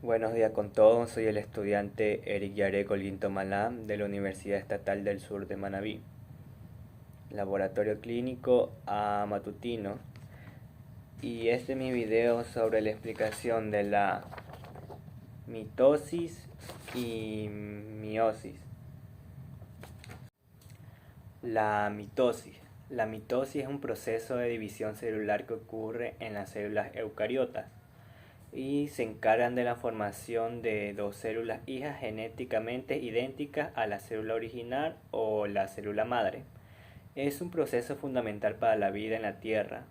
Buenos días con todos, soy el estudiante Eric Yarek Olguinto Malá de la Universidad Estatal del Sur de Manabí, Laboratorio Clínico A Matutino, y este es mi video sobre la explicación de la mitosis y meiosis. La mitosis. La mitosis es un proceso de división celular que ocurre en las células eucariotas y se encargan de la formación de dos células hijas genéticamente idénticas a la célula original o la célula madre. Es un proceso fundamental para la vida en la Tierra.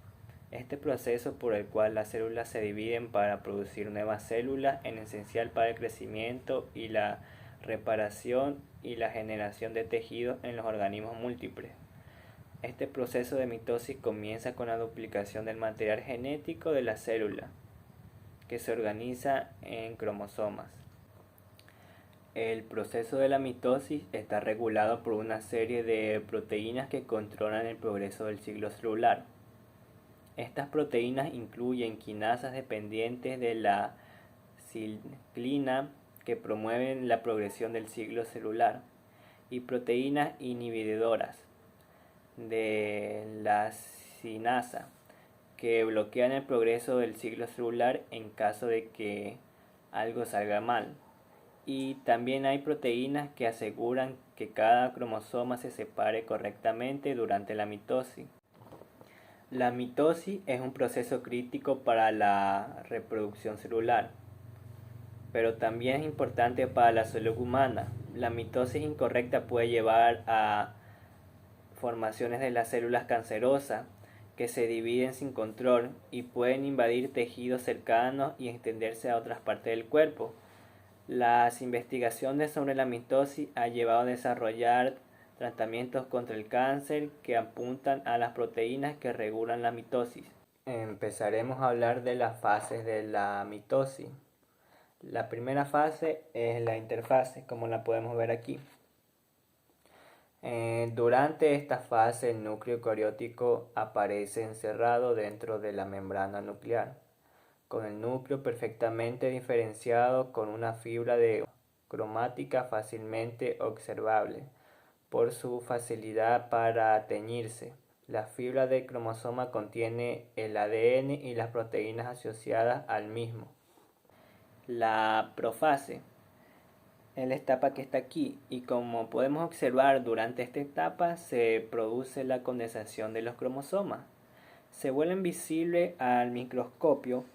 Este proceso por el cual las células se dividen para producir nuevas células es esencial para el crecimiento y la reparación y la generación de tejidos en los organismos múltiples. Este proceso de mitosis comienza con la duplicación del material genético de la célula, que se organiza en cromosomas. El proceso de la mitosis está regulado por una serie de proteínas que controlan el progreso del ciclo celular. Estas proteínas incluyen quinasas dependientes de la ciclina que promueven la progresión del ciclo celular y proteínas inhibidoras de la cinasa que bloquean el progreso del ciclo celular en caso de que algo salga mal. Y también hay proteínas que aseguran que cada cromosoma se separe correctamente durante la mitosis. La mitosis es un proceso crítico para la reproducción celular, pero también es importante para la salud humana. La mitosis incorrecta puede llevar a formaciones de las células cancerosas que se dividen sin control y pueden invadir tejidos cercanos y extenderse a otras partes del cuerpo. Las investigaciones sobre la mitosis han llevado a desarrollar tratamientos contra el cáncer que apuntan a las proteínas que regulan la mitosis. Empezaremos a hablar de las fases de la mitosis. La primera fase es la interfase, como la podemos ver aquí. Durante esta fase el núcleo eucariótico aparece encerrado dentro de la membrana nuclear, con el núcleo perfectamente diferenciado con una fibra de cromática fácilmente observable por su facilidad para teñirse. La fibra del cromosoma contiene el ADN y las proteínas asociadas al mismo. La profase es la etapa que está aquí y como podemos observar durante esta etapa se produce la condensación de los cromosomas. Se vuelven visibles al microscopio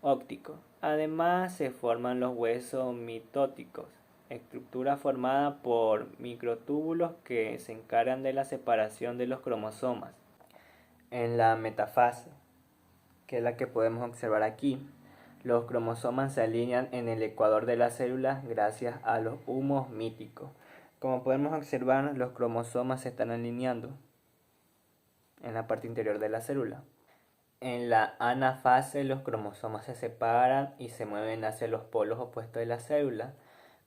óptico. Además se forman los huesos mitóticos, estructura formada por microtúbulos que se encargan de la separación de los cromosomas. En la metafase, que es la que podemos observar aquí, los cromosomas se alinean en el ecuador de las células gracias a los humos míticos. Como podemos observar, los cromosomas se están alineando en la parte interior de la célula. En la anafase, los cromosomas se separan y se mueven hacia los polos opuestos de la célula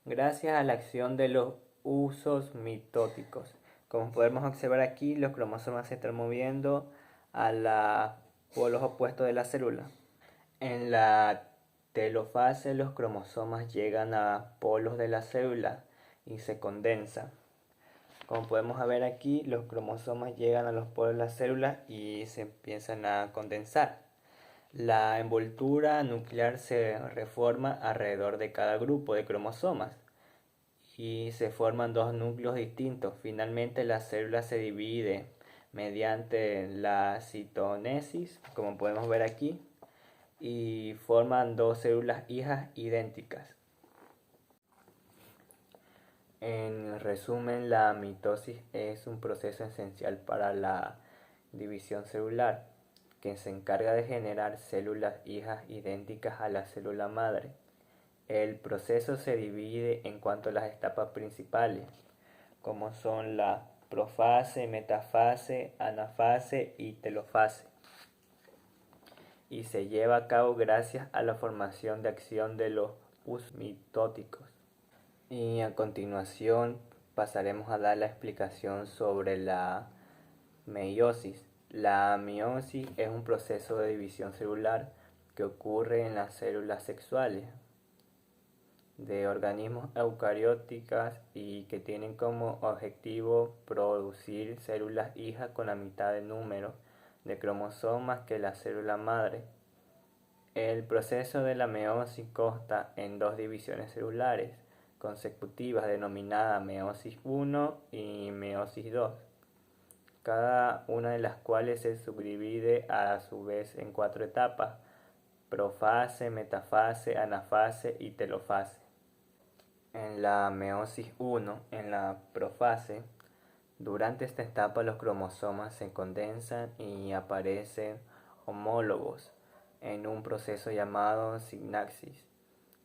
gracias a la acción de los usos mitóticos. Como podemos observar aquí, los cromosomas se están moviendo a los polos opuestos de la célula. En la telofase, los cromosomas llegan a polos de la célula y se condensan. Como podemos ver aquí, los cromosomas llegan a los polos de la célula y se empiezan a condensar. La envoltura nuclear se reforma alrededor de cada grupo de cromosomas y se forman dos núcleos distintos. Finalmente la célula se divide mediante la citonesis, como podemos ver aquí, y forman dos células hijas idénticas. En resumen, la mitosis es un proceso esencial para la división celular que se encarga de generar células hijas idénticas a la célula madre. El proceso se divide en cuanto a las etapas principales, como son la profase, metafase, anafase y telofase, y se lleva a cabo gracias a la formación de acción de los usos mitóticos. Y a continuación pasaremos a dar la explicación sobre la meiosis. La meiosis es un proceso de división celular que ocurre en las células sexuales. de organismos eucarióticos y que tienen como objetivo producir células hijas con la mitad de número de cromosomas que la célula madre. El proceso de la meiosis consta en dos divisiones celulares consecutivas denominadas meiosis I y meiosis II, cada una de las cuales se subdivide a su vez en cuatro etapas: profase, metafase, anafase y telofase. En la meiosis I, en la profase, durante esta etapa los cromosomas se condensan y aparecen homólogos en un proceso llamado sinapsis.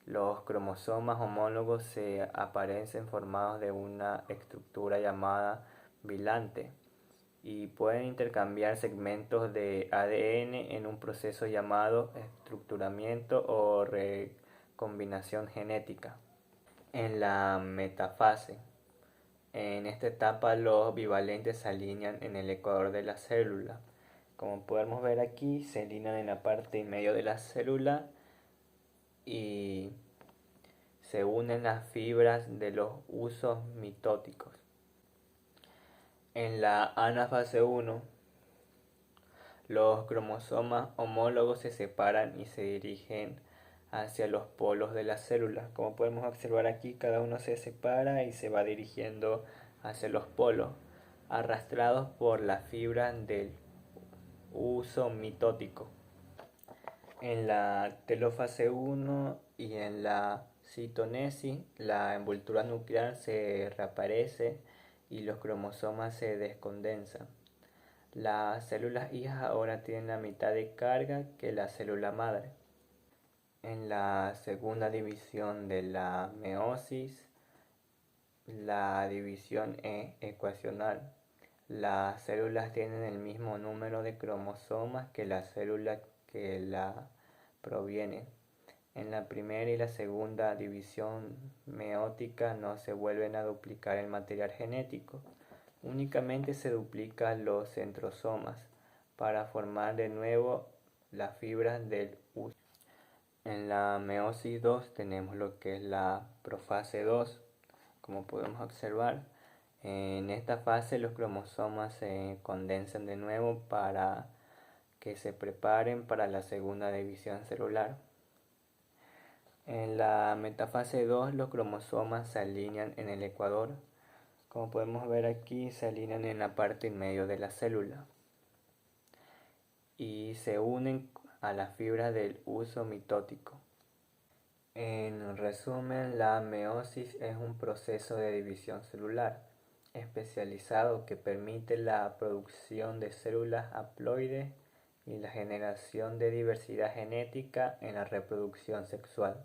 Los cromosomas homólogos se aparecen formados de una estructura llamada bilante y pueden intercambiar segmentos de ADN en un proceso llamado estructuramiento o recombinación genética. En la metafase, en esta etapa los bivalentes se alinean en el ecuador de la célula. Como podemos ver aquí, se alinean en la parte en medio de la célula y se unen las fibras de los husos mitóticos. En la anafase 1, los cromosomas homólogos se separan y se dirigen hacia los polos de la célula. Como podemos observar aquí, cada uno se separa y se va dirigiendo hacia los polos, arrastrados por las fibras del huso mitótico. En la telofase 1 y en la citonesis, la envoltura nuclear se reaparece y los cromosomas se descondensan. Las células hijas ahora tienen la mitad de carga que la célula madre. En la segunda división de la meiosis, la división es ecuacional. Las células tienen el mismo número de cromosomas que la célula que la provienen. En la primera y la segunda división meótica no se vuelven a duplicar el material genético, únicamente se duplican los centrosomas para formar de nuevo las fibras del huso. En la meiosis 2 tenemos lo que es la profase 2, como podemos observar. En esta fase los cromosomas se condensan de nuevo para que se preparen para la segunda división celular. En la metafase 2 los cromosomas se alinean en el ecuador. Como podemos ver aquí, se alinean en la parte en medio de la célula y se unen a las fibras del huso mitótico. En resumen, la meiosis es un proceso de división celular especializado que permite la producción de células haploides y la generación de diversidad genética en la reproducción sexual.